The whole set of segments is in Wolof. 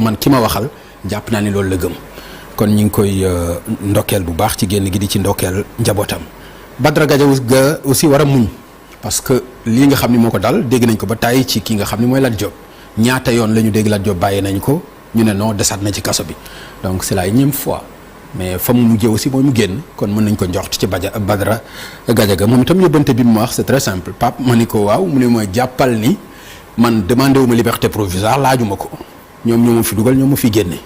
man ki ma waxal jàpp naa ni loolu la gëm kon ñu ngi koy ndokkeel bu baax ci génn gi di ci ndokkeel njabootam. Badara Gadiaga aussi war a muñ parce que lii nga xam ni moo ko dal dégg nañ ko ba tàyyi ci kii nga xam ni mooy Lat Diop ñaata yoon la ñu dégg Lat Diop bàyyi nañ ko ñu ne non desaat na ci kaso bi donc c'est la énième fois mais fa mu mujjee aussi mooy mu génn kon mën nañ ko njort ci Badara Gadiaga moom itam yóbbante bi mu wax c'est très simple Pape ma ni ko waaw mu ne mooy jàppal ni man demandé wu ma liberté provisoire laajuma ko ñoom ñoo ma fi dugal ñoo ma fi génne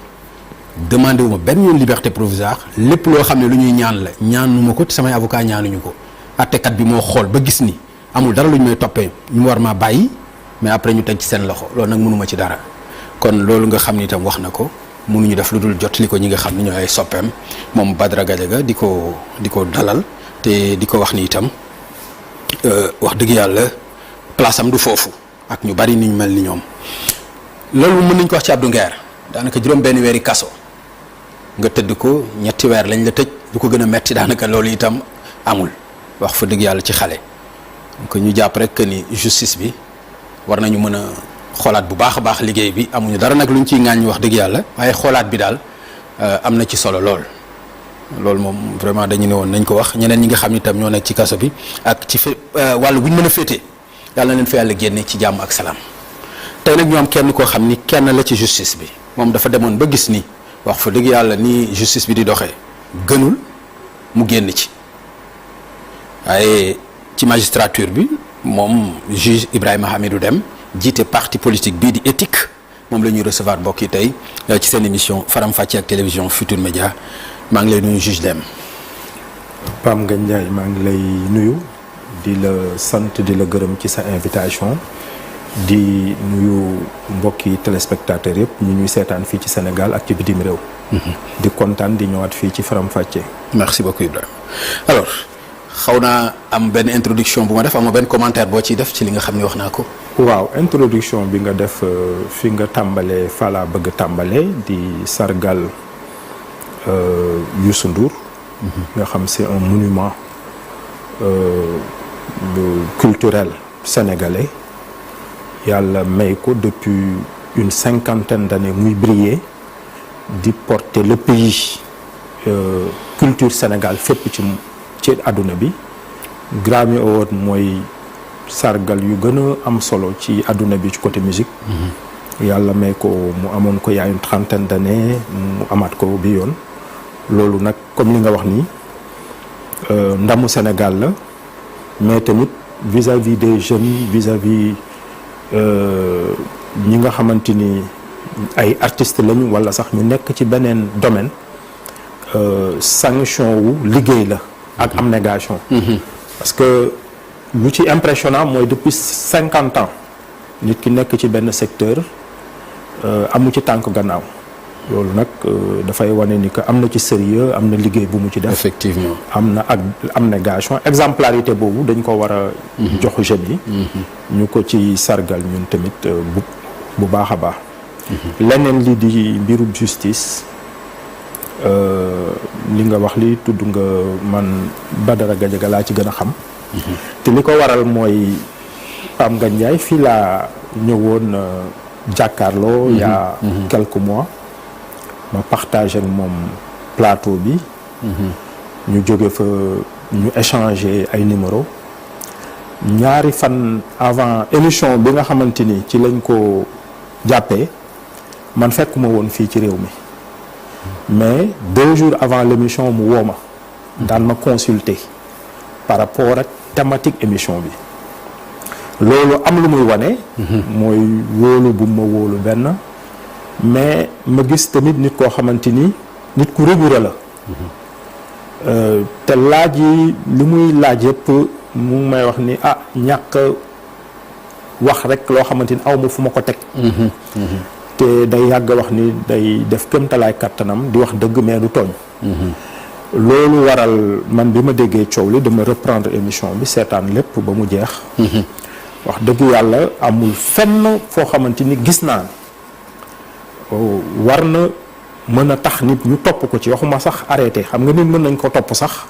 demandé wu ma benn yoon liberté provisoire lépp loo xam ne lu ñuy ñaan la ñaanuma ko te samay avocat ñaanuñu ko attekat bi moo xool ba gis ni amul dara lu ñu may toppee ñu war maa bàyyi mais après ñu teg ci seen loxo loolu nag mënuma ci dara kon loolu nga xam ni itam wax na ko mënuñu def lu dul jotali ko ñi nga xam ne ñooy ay soppeem moom Badara Gadiaga di ko dalal te di ko wax ni itam wax dëgg yàlla place am du foofu ak ñu bari ni ñu mel ni ñoom loolu mën nañ ko wax ci Abdou Nguer daanaka juróom-benn weeri kaso nga tëdd ko ñetti weer lañ la tëj lu ko gën a metti daanaka loolu itam amul wax fa dëgg yàlla ci xale donc ñu jàpp rek que ni justice bi war nañu mën a xoolaat bu baax a baax liggéey bi amuñu dara nag luñ ciy ŋàññi wax dëgg yàlla waaye xoolaat bi daal am na ci solo loolu moom vraiment dañu ne woon nañ ko wax ñeneen ñi nga xam ni itam ñoo nekk ci kaso bi ak ci wàllu bu ñu mën a féetee yàlla na leen fa yàlla génne ci jàmm ak salaam tey nag ñu am kenn koo xam ni kenn la ci justice bi moom dafa demoon ba gis ni wax fa dëgg yàlla ni justice bi di doxee gënul mu génn ci waaye ci magistrature bi moom juge Ibrahima Hamidou Dème jiite parti politique bii di éthique moom la ñuy recevoir mbokk yi tey ci seen émission Faram Facce ak télévision Futur Média maa ngi lay nuyu juge Dème. Pape Ngagne Ndiaye maa ngi lay nuyu di la sant di la gërëm ci sa invitation di nuyu mbokki téléspectateurs yëpp ñu ñuy seetaan fii ci Sénégal ak ci bitim réew. di kontaan di ñëwaat fii ci Faram Facce. merci beaucoup Ibrahima alors xaw naa am benn introduction bu ma def am benn commentaire boo ciy def ci li nga xam ne wax naa ko. waaw introduction bi nga def fi nga tàmbalee fa laa bëgg tàmbalee di sargal Youssou Ndour. nga xam c'est un monument culturel sénégalais. yàlla may ko depuis une 50aine d'années muy briller di porter le pays culture Sénégal fépp ci àdduna bi Grammy Award mooy sargal yu gën a am solo ci àdduna bi ci côté musique yàlla may ko mu amoon ko yaa une 30aine d'années mu amaat ko bi yoon loolu nag comme li nga wax nii ndamu Sénégal la mais tamit vis-à-vis des jeunes vis-à-vis ñi nga xamante ni ay artistes lañu wala sax ñu nekk ci beneen domaine sanction wu liggéey la ak abnégation. parce que lu ci impressionnant mooy depuis 50 ans nit ki nekk ci benn secteur amu ci tànk gannaaw loolu nag dafay wane ni que am na ci sérieux am na liggéey bu mu ci def. effectivement am na ak abnégation exemplarité boobu dañ ko war a jox jeunes yi. ñu ko ci sargal ñun tamit bu baax a baax. leneen li di mbirum justice li nga wax li tudd nga man Badara Gadiaga laa ci gën a xam. te li ko waral mooy Pape Ngagne Ndiaye fii laa ñëwoon jàkkaarloo. il y a quelques mois. ma partagé ak moom plateau bi. ñu jóge fa ñu échanger ay numéro ñaari fan avant émission bi nga xamante ni ci lañ ko jàppee man fekkuma woon fii ci réew mi mais 2 jours avant l'émission mu woo ma daan ma consulter par rapport ak thématique émission bi loolu am lu muy wane. mooy wóolu bu ma wóolu benn mais ma gis tamit nit koo xamante ni nit ku rigoureux la. te laaj yi li muy laaj yëpp mu ngi may wax ni ñàkk wax rek loo xamante ni aw ma fu ma ko teg. te day yàgg wax ni day def kéemtalaay kattanam di wax dëgg mais du tooñ. loolu waral man bi ma déggee coow li dama reprendre émission bi seetaan lépp ba mu jeex. wax dëgg yàlla amul fenn foo xamante ni gis naa war na mën a tax nit ñu topp ko ci waxuma sax arrêté xam nga nit mën nañ ko topp sax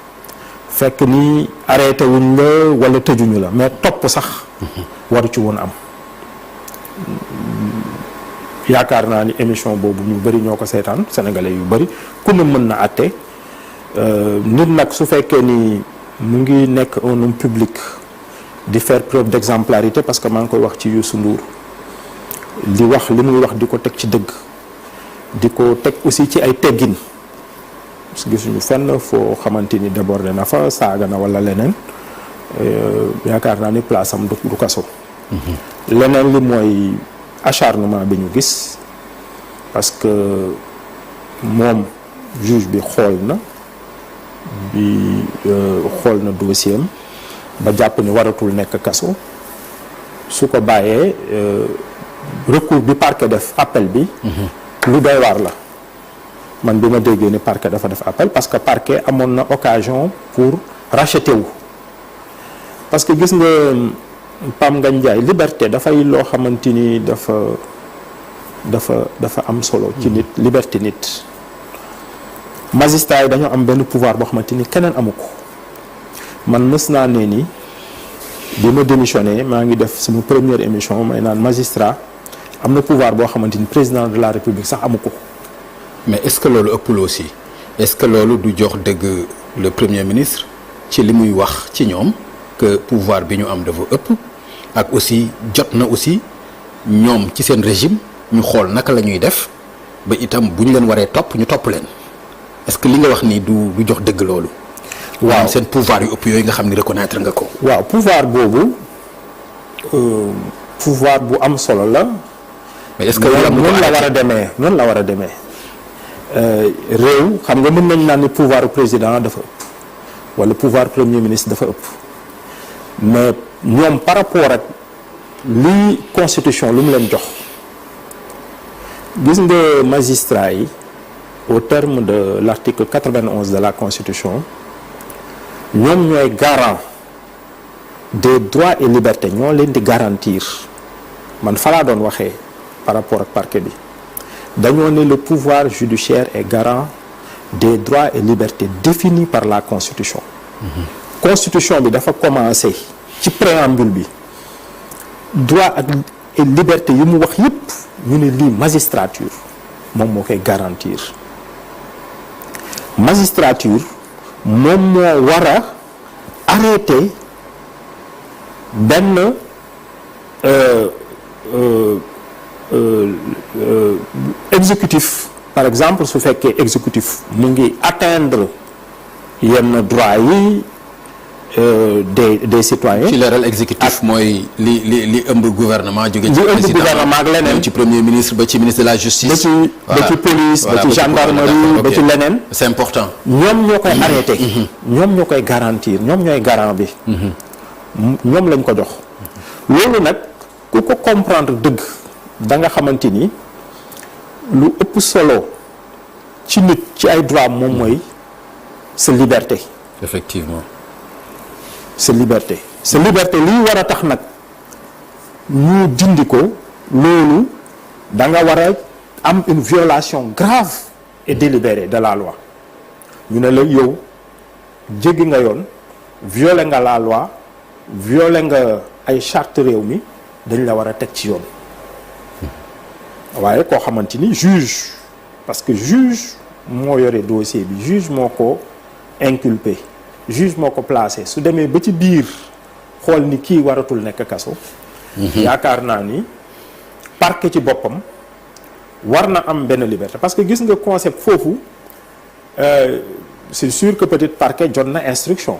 fekk ni arrêté wuñ la wala tëjuñu la mais topp sax waru ci woon am yaakaar naa ni émission boobu ñu bëri ñoo ko seetaan sénégalais yu bëri ku ne mën na àtte nit nag su fekkee ni mu ngi nekk un homme public di faire preuve d'exemplarité parce que maa ngi koy wax ci Youssou Ndour di wax li muy wax di ko teg ci dëgg di ko teg aussi ci ay teggin parce que gisuñu fenn foo xamante ni débordé na fa saaga na wala leneen yaakaar naa ni place am du kaso leneen li mooy acharnement bi ñu gis parce que moom juge bi xool na dossier am ba jàpp ni waratul nekk kaso su ko bàyyee recours bi parquet def appel bi lu doy waar la man bi ma déggee ni parquet dafa def appel parce que parquet amoon na occasion pour racheter wu parce que gis nga Pam Ngagne Ndiaye liberté dafay loo xamante ni dafa am solo ci nit liberté nit magistrat yi dañoo am benn pouvoir boo xamante ni keneen amu ko man mës naa ne ni bi ma démissionné maa ngi def sama première émission may naan magistrat am na pouvoir boo xamante ni président de la république sax amu ko. mais est-ce que loolu ëppul aussi est-ce que loolu du jox dëgg le premier ministre ci li muy wax ci ñoom que pouvoir bi ñu am dafa ëpp ak aussi jot na aussi ñoom ci seen régime ñu xool naka la ñuy def ba itam bu ñu leen waree topp ñu topp leen est-ce que li nga wax nii du jox dëgg loolu. waaw seen pouvoir yu ëpp yooyu nga xam ni reconnaître nga ko. waaw pouvoir boobu pouvoir bu am solo la. mais est-ce que noonu la war a demee noonu la war a demee réew xam nga mën nañ naan ni pouvoir président dafa ëpp wala pouvoir premier ministre dafa ëpp mais ñoom par rapport ak li constitution lu mu leen jox gis nga magistrat yi au terme de l'article 91 de la constitution ñoom ñooy garant des droits et libertés ñoo leen di garantir man fa laa doon waxee par rapport ak parquet bi dañoo ne le pouvoir judiciaire est garant des droits et libertés définis par la constitution. Constitution bi dafa commencer ci préambule bi droit ak et liberté yi mu wax yépp ñu ne lii magistrature moom moo koy garantir magistrature moom moo war a arrêter benn exécutif par exemple su fekkee exécutif mu ngi atteindre yenn droits yi des citoyens. ci leeral exécutif mooy li ëmb gouvernement jóge ci président gouvernement ak leneen ci premier ministre ba ci ministre de la justice. ba ci police ba ci gendarmerie ba ci leneen. c'est important. ñoom ñoo koy arrêter. ñoom ñoo koy garantir ñoom ñooy garant bi. ñoom lañ ko jox. loolu nag ku ko comprendre dëgg da nga xamante ni lu ëpp solo ci nit ci ay droit moom mooy sa liberté. effectivement. sa liberté lii war a tax nag ñu dindi ko loolu da nga war a am une violation grave et délibérée de la loi ñu ne la yow jéggi nga yoon violé nga la loi violé nga ay charte réew mi dañ la war a teg ci yoon waaye koo xamante ni juge parce que juge moo yore dossier bi juge moo ko inculpé juge moo ko placé su demee ba ci biir xool ni kii waratul nekk kaso. yaakaar naa ni parquet ci boppam war na am benn liberté parce que gis nga concept foofu c'est sûr que peut-être parquet jot na instruction.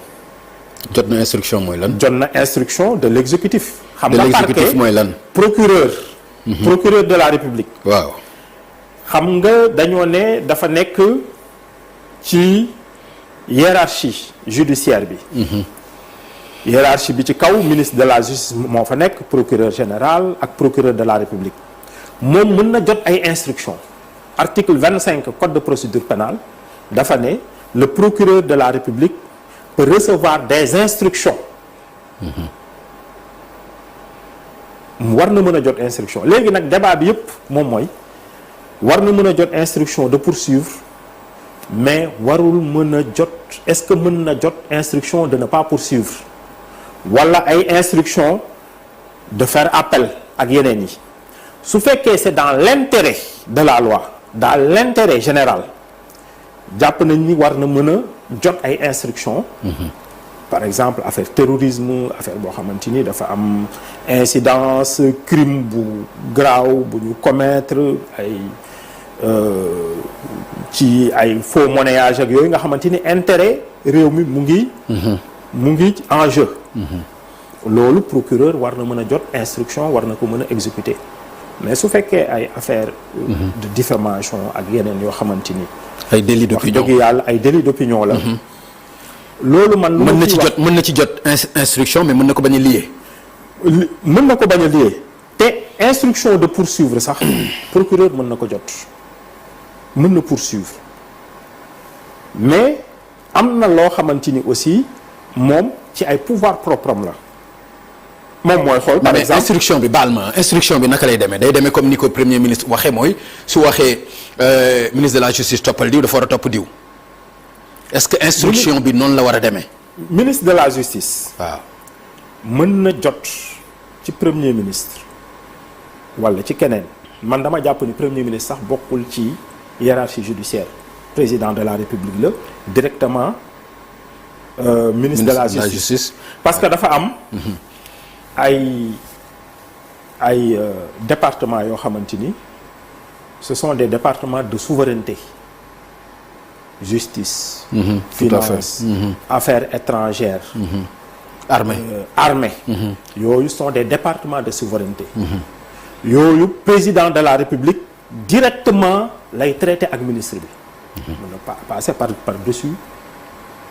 jot na instruction mooy lan. jot na instruction de l'exécutif. xam de nga l'exécutif parquet mooy lan. procureur. procureur de la République. waaw. xam nga dañoo ne dafa nekk ci hiérarchie judiciaire bi. hiérarchie bi ci kaw ministre de la justice moo fa nekk procureur général ak procureur de la République moom mën na jot ay instructions article 25 code de procédure pénale dafa ne le procureur de la République peut recevoir des instructions. war na mën a jot instruction léegi nag débat bi yépp moom mooy war na mën a jot instruction de poursuivre mais warul mën a jot est-ce que mën na jot instruction de ne pas poursuivre wala ay instruction de faire appel ak yeneen yi su fekkee c'est dans l'intérêt de la loi dans l'intérêt général jàpp nañ ni war na mën a jot ay instructions. Par exemple affaire terrorisme affaire boo xamante ni dafa am incidence crime bu graaw bu ñu commettre ay ci ay faux monnayage ak yooyu nga xamante ni intérêt réew mi mu ngi en jeu. loolu procureur war na mën a jot instruction war na ko mën a exécuter mais su fekkee ay affaire de diffamation ak yeneen yoo xamante ni ay délits d'opinion wax dëgg yàlla ay délits d'opinion la. loolu man lu ma ci wax mën na ci jot instruction mais mën na ko bañ a lié. mën na ko bañ a lié te instruction de poursuivre sax procureur mën na ko jot mën na poursuivre mais am na loo xamante ni aussi moom ci ay pouvoir propre am la moom mooy xool. par exemple instruction bi baal ma instruction bi naka lay demee day demee comme ni ko premier ministre waxee mooy su waxee ministre de la justice toppal diw dafa war a topp diw. est-ce que instruction bi noonu la war a demee. ministre de la justice. waaw mën na jot ci premier ministre walla ci keneen man dama jàpp ni premier ministre sax bokkul ci hiérarchie judiciaire président de la république la directement ministre de la justice parce que dafa am ay départements yoo xamante ni ce sont des départements de souveraineté. Justice, finance, affaires étrangères, armée. Yooyu sont des départements de souveraineté. Yooyu président de la République directement lay traité ak ministre bi. mën na passer par-dessus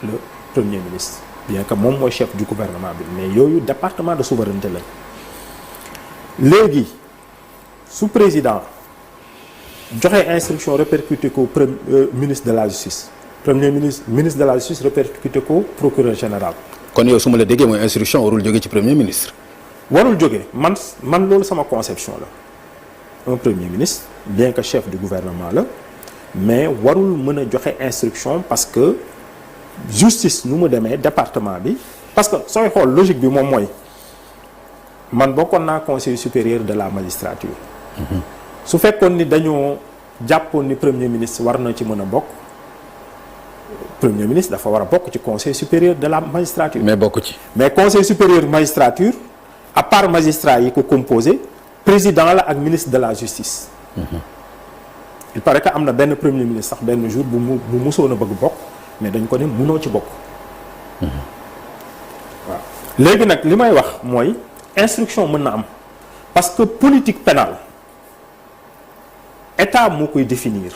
le premier ministre. Bien que moom mooy chef du gouvernement bi mais yooyu département de souveraineté la. Léegi su président joxe instruction répercuté ko ministre de la justice premier ministre de la justice répercuté ko procureur général. kon yow su ma la déggee mooy instruction warul jóge ci premier ministre. warul jóge man loolu sama conception la un premier ministre bien que chef du gouvernement la mais warul mën a joxe instruction parce que justice nu mu demee département bi parce que sooy xool logique bi moom mooy man bokkoon naa conseil supérieur de la magistrature. su fekkoon ni dañoo jàppoon ni premier ministre war na ci mën a bokk premier ministre dafa war a bokk ci conseil supérieur de la magistrature. mais bokk ci. mais conseil supérieur magistrature à part magistrat yi ko composé président la ak ministre de la justice. il paraît que am na benn premier ministre sax benn jour bu musoon a bëgg bokk mais dañ ko ne mënoo ci bokk. waaw léegi nag li may wax mooy instruction mën na am parce que politique pénale état moo koy définir.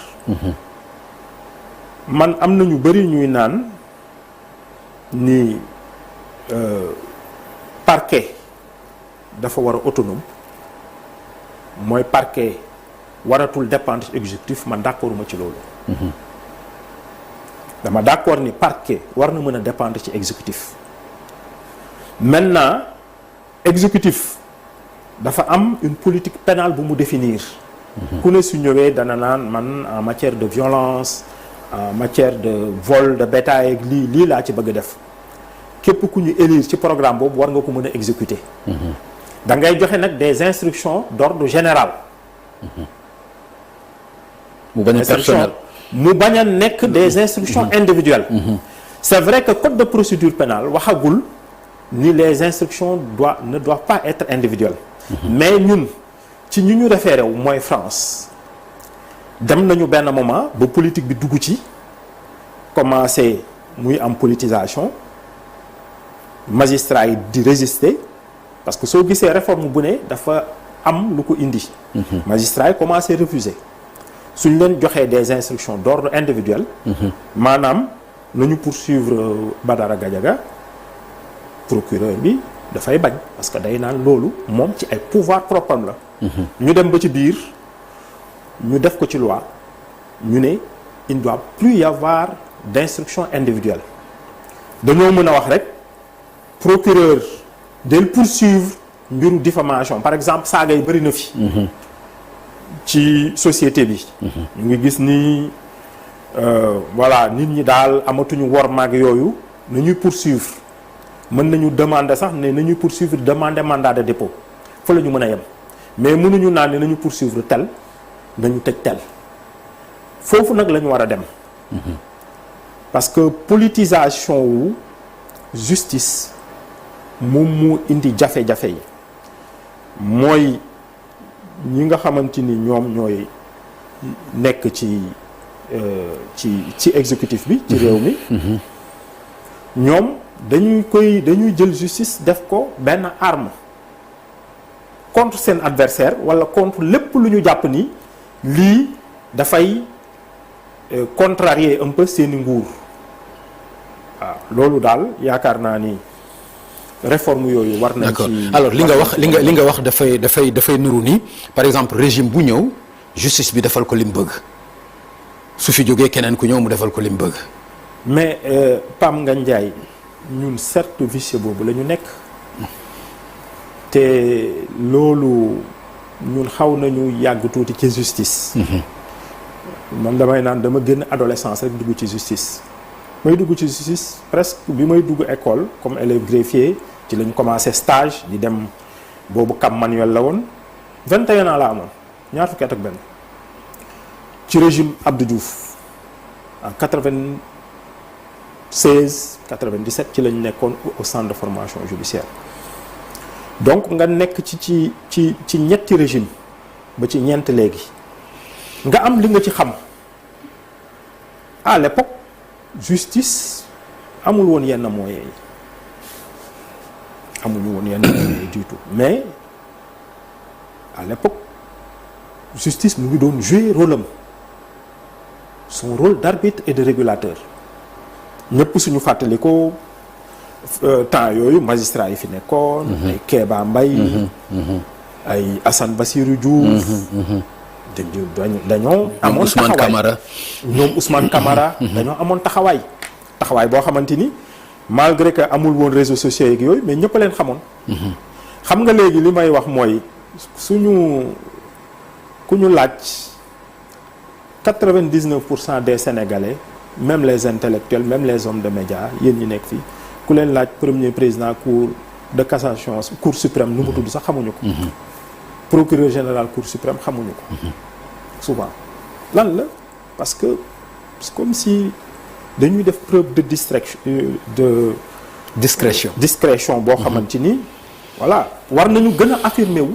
man am na ñu bari ñuy naan ni parquet dafa war a autonome mooy parquet waratul dépendre ci exécutif man d'accord ma ci loolu. dama d'accord ni parquet war na mën a dépendre ci exécutif. maintenant exécutif dafa am une politique pénale bu mu définir. ku ne su ñëwee dana naan man en matière de violence en matière de vol de bétail ak lii laa ci bëgg a def képp ku ñu élire ci programme boobu war nga ko mën a exécuter. da ngay joxe nag des instructions d'ordre général. mu bañ a personnel mu bañ a nekk des instructions individuelles. c'est vrai que code de procédure pénale waxagul ni les instructions ne doivent pas être individuelles. mais ñun ci ñu référé wu mooy France dem nañu benn moment ba politique bi dugg ci commencé muy am politisation magistrats yi di résister parce que soo gisee réforme bu ne dafa am lu ko indi. magistrats yi commencé refuser suñ leen joxee des instructions d'ordre individuel. maanaam nañu poursuivre Badara Gadiaga procureur bi dafay bañ parce que day naan loolu moom ci ay pouvoir propre am la. ñu dem ba ci biir ñu def ko ci loi ñu ne il ne doit plus y avoir d'instruction individuelle dañoo mën a wax rek procureur del poursuivre mbiru diffamation par exemple saaga yi bëri na fi. ci société bi. ñu ngi gis ni voilà nit ñi daal amatuñu wor mag yooyu nañuy poursuivre mën nañu demander sax ne nañuy poursuivre demander mandat de dépôt fa la ñu mën a yem mais mënuñu naan ne nañu poursuivre tel nañu tëj tel foofu nag la ñu war a dem parce que politisation wu justice moom moo indi jafe-jafe yi mooy ñi nga xamante ni ñoom ñooy nekk ci exécutif bi ci réew mi ñoom dañuy jël justice def ko benn arme contre seen adversaire wala contre lépp lu ñu jàpp ni lii dafay contrarier un peu seeni nguur waaw loolu daal yaakaar naa ni réforme yooyu war nañ ci. alors li nga wax dafay nuru ni par exemple régime bu ñëw justice bi defal ko li mu bëgg su fi jógee keneen ku ñëw mu defal ko li mu bëgg. mais Pam Ngagne Ndiaye ñun cercle vicieux boobu la ñu nekk te loolu ñun xaw nañu yàgg tuuti ci justice. man damay naan dama génn adolescence rek dugg ci justice. may dugg ci justice presque bi may dugg école comme élève greffier ci lañ commencé stage di dem boobu Cap Manuel la woon 21 ans la amoon ñaar fukki at ak benn ci régime Abdou Diouf en 96 97 ci lañ nekkoon au centre de formation judiciaire donc nga nekk ci ñetti régime ba ci ñeent léegi nga am li nga ci xam à l'époque justice amul woon yenn moyens yi amuñu woon yenn moyens yi du tout mais à l'époque justice mu ngi doon jouer rôle am son rôle d'arbitre et de régulateur ñëpp suñu fàttali ko temps yooyu magistrat yi fi nekkoon ay Kéba Mbaye ay Assane Bassirou Diouf dañoo amoon Ousmane Camara ñoom Ousmane Camara dañoo amoon taxawaay boo xamante ni malgré que amul woon réseaux sociaux yeeg yooyu mais ñëpp leen xamoon xam nga léegi li may wax mooy ku ñu laaj 99% des Sénégalais même les intellectuels même les hommes de médias yéen ñi nekk fii ku leen laaj premier président cour de cassation cour suprême nu mu tudd sax xamuñu ko procureur général cour suprême xamuñu ko souvent lan la parce que c'est comme si dañuy def preuve de discrétion boo xamante ni voilà war nañu gën a affirmer wu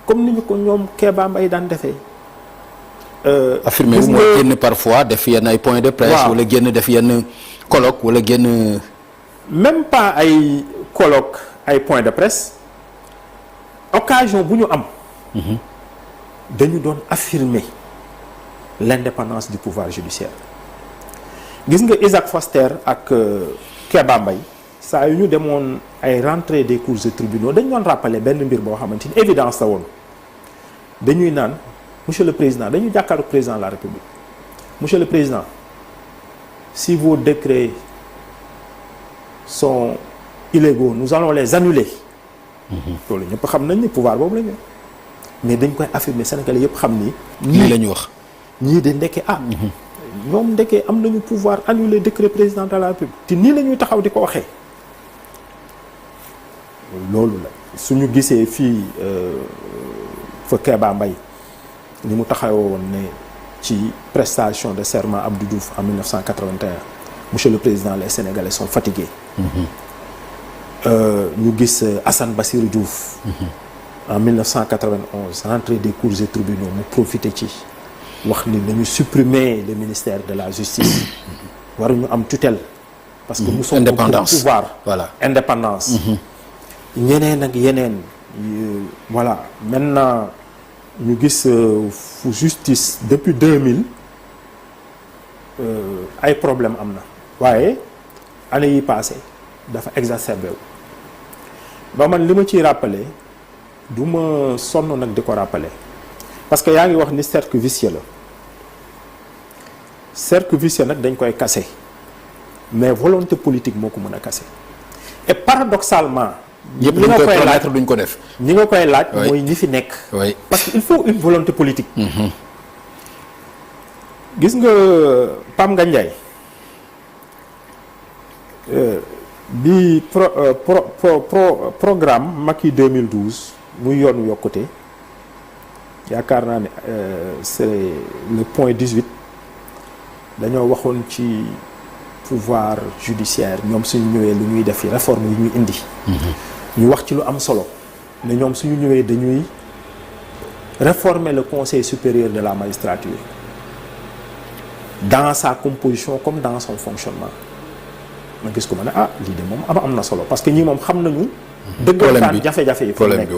comme ni ñu ko ñoom Kéba Mbaye daan defee affirmer wu mooy génn parfois def yenn ay points de presse wala génn def yenn colloque wala génn même pas ay colloque ay points de presse occasion bu ñu am dañu doon affirmer l'indépendance du pouvoir judiciaire gis nga Isaac Foster ak Kéba Mbaye saa yu ñu demoon ay rentrée des cours et tribunaux dañu doon rappeler benn mbir boo xamante ni évidence la woon dañuy naan monsieur le président dañuy jàkkaaru président de la République monsieur le président si vos décrets sont illégaux nous allons les annuler loolu ñëpp xam nañ ni pouvoir boobu la ñu mais dañ koy affirmer Sénégalais yëpp xam ni lii la ñu wax ñii de ndekkee ñoom ndekkee am nañu pouvoir annuler décret président de la République te nii la ñuy taxaw di ko waxee loolu la suñu gisee fii fa Kéba Mbaye ni mu taxawoo woon ne ci prestation de serment Abdou Diouf en 1981 monsieur le président les Sénégalais sont fatigués ñu gis Assane Bassirou Diouf en 1991 rentrée des cours et tribunaux mu profité ci wax ni nañu supprimer le ministère de la justice waruñu am tutelle parce que nous sommes au pouvoir voilà indépendance ñeneen ak yeneen voilà maintenant ñu gis fu justice depuis 2000 ay problème am na waaye année yi passé dafa exacerbé wu ba man li ma ciy rappeler du ma sonn nag di ko rappeler parce que yaa ngi wax ni cercle vicieux la cercle vicieux nag dañ koy casser mais volonté politique moo ko mën a casser et paradoxalement yëpp li nga koy laaj duñ ko def ñi nga koy laaj mooy ñi fi nekk parce que il faut une volonté politique gis nga Pam Ngagne Ndiaye bi programme Macky 2012 muy yoonu yokkute yaakaar naa ne c'est le point 18 dañoo waxoon ci pouvoir judiciaire ñoom suñu ñëwee lu ñuy def yi réforme yi ñuy indi ñu wax ci lu am solo ne ñoom suñu ñëwee dañuy réformer le conseil supérieur de la magistrature dans sa composition comme dans son fonctionnement ma gis ko ma ne lii de moom am na solo parce que ñii moom xam nañu dëggantaan jafe-jafe yi fu nekk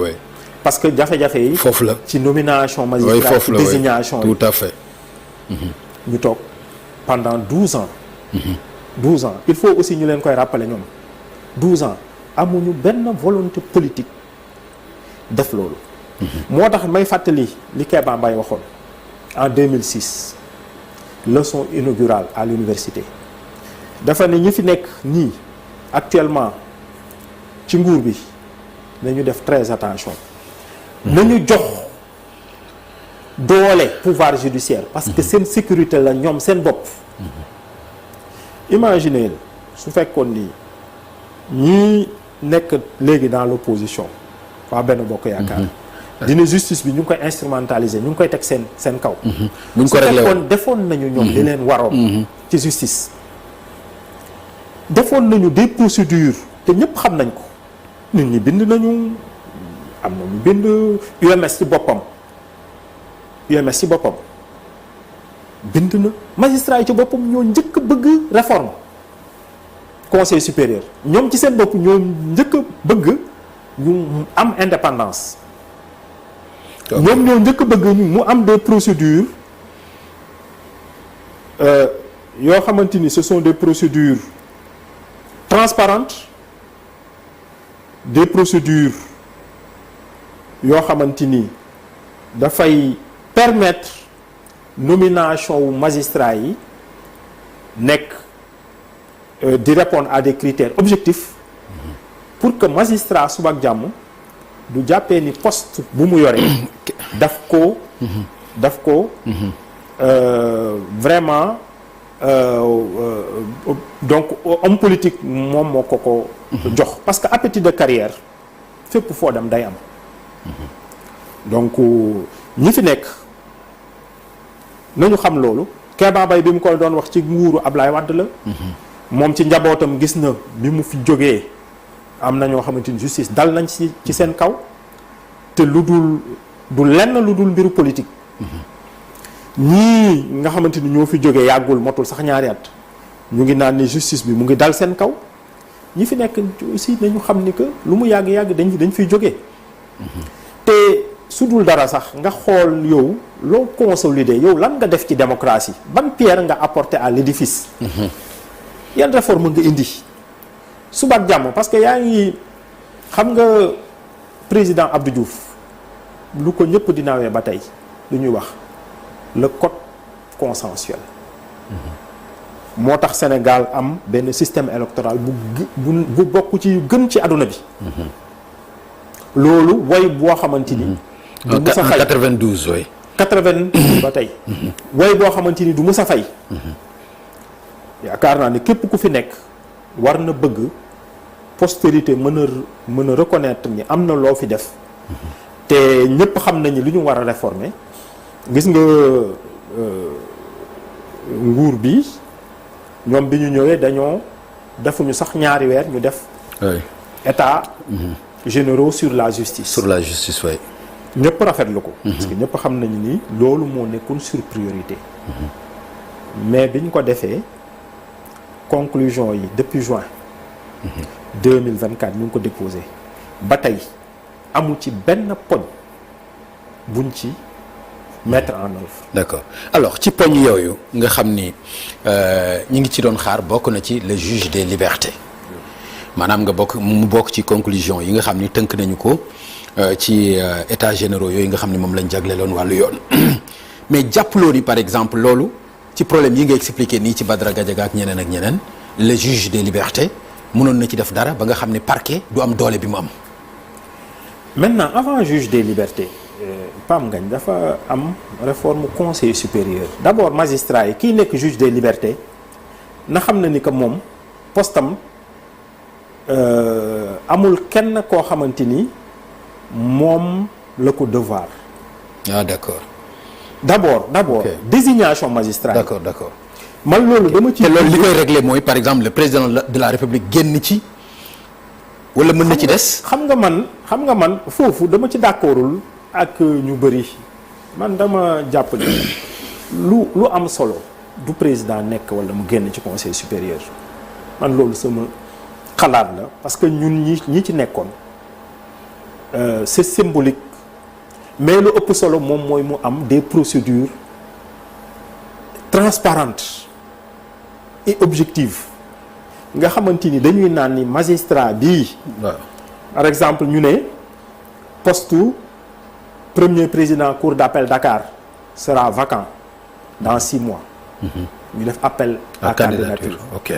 parce que jafe-jafe yi foofu la ci nomination magistrat ci désignation yi tout à fait ñu toog pendant 12 ans 12 ans il faut aussi ñu leen koy rappeler ñoom 12 ans amuñu benn volonté politique def loolu moo tax may fàttali li Kéba Mbaye waxoon en 2006 leçon inaugurale à l'université dafa ne ñi fi nekk nii actuellement ci nguur bi nañu def très attention nañu jox doole pouvoir judiciaire parce que seen sécurité la ñoom seen bopp imaginez su fekkoon ni ñii nekk léegi dans l'opposition waa Benno Bokk Yaakaar dina justice bi ñu ngi koy instrumentaliser ñu ngi koy teg seen kaw buñ ko réglé woon defoon nañu ñoom li leen waroon ci justice defoon nañu des procédures te ñëpp xam nañ ko nit ñi bind nañu am na ñu bind UMS ci boppam bind na magistrat yi ci boppam ñoo njëkk a bëgg réforme conseil supérieur ñoom ci seen bopp ñoo njëkk a bëgg ñu am indépendance ñoom ñoo njëkk a bëgg mu am des procédures yoo xamante ni ce sont des procédures transparentes des procédures yoo xamante ni dafay permettre nomination wu magistrat yi nekk di répondre à des critères objectifs pour que magistrat suba ak jàmm du jàppee ni poste bu mu yore daf ko vraiment donc homme politique moom moo ko jox parce que appétit de carrière fépp foo dem day am donc ñi fi nekk nañu xam loolu Kéba Mbaye bi mu koy doon wax ci nguuru Ablaye Wade la moom ci njabootam gis na bi mu fi jógee am na ñoo xamante ni justice dal nañ ci seen kaw te du lenn lu dul mbiru politique ñii nga xamante ni ñoo fi jógee yàggul motul sax ñaari at ñu ngi naan ni justice bi mu ngi dal seen kaw ñi fi nekk aussi nañu xam ni que lu mu yàgg-yàgg dañ fiy jógee te su dul dara sax nga xool yow loo consolider yow lan nga def ci démocratie ban pierre nga apporter à l'édifice yan réforme nga indi suba ak jàmm parce que yaa ngi xam nga président Abdou Diouf lu ko ñëpp di nawee ba tey lu ñuy wax le code consensuel moo tax Sénégal am benn système électoral bu bokk ci gën ci àdduna bi loolu way boo xamante ni du mës a fay 92 way 92 ba tey way boo xamante ni du mës a fay yaakaar naa ne képp ku fi nekk war na bëgg postérité mën a reconnaître ni am na loo fi def te ñëpp xam nañu lu ñu war a réformer gis nga nguur bi ñoom bi ñu ñëwee dañoo defuñu sax ñaari weer ñu def état généraux sur la justice way ñëpp rafetlu ko parce que ñëpp xam nañu ni loolu moo nekkoon sur priorité mais bi ñu ko defee conclusion yi depuis juin 2024 ñu ngi ko déposé ba tey amul ci benn poñ buñ ci mettre en œuvre. d'accord alors ci poñ yooyu nga xam ni ñi ngi ci doon xaar bokk na ci le juge des libertés maanaam mu bokk ci conclusion yi nga xam ni tënk nañu ko ci états généraux yooyu nga xam ni moom lañ jagleeloon wàllu yoon mais jàppaloo ni par exemple loolu ci problème yi nga expliqué nii ci Badara Gadiaga ak ñeneen le juge des libertés mënoon na ci def dara ba nga xam ne parquet du am doole bi mu am. maintenant avant juge des libertés Pam Ngagne dafa am réforme conseil supérieur d'abord magistrat yi kii nekk juge des libertés na xam na ni que moom postam amul kenn koo xamante ni moom la ko devoir. ah d'accord. d'abord Ok. désignation magistrat yi. d'accord. man loolu dama ci. te loolu li koy régler mooy par exemple le président de la république génn ci wala mën na ci des. xam nga man foofu dama ci d'accordul ak ñu bëri man dama jàpp ne lu am solo du président nekk wala mu génn ci conseil supérieur man loolu sama xalaat la parce que ñun ñi ci nekkoon c'est symbolique mais lu ëpp solo moom mooy mu am des procédures transparentes et objectives nga xamante ni dañuy naan ni magistrat bii. waaw par exemple ñu ne poste premier président cour d'appel Dakar sera vacant dans 6 mois. ñu def appel à candidature. ok.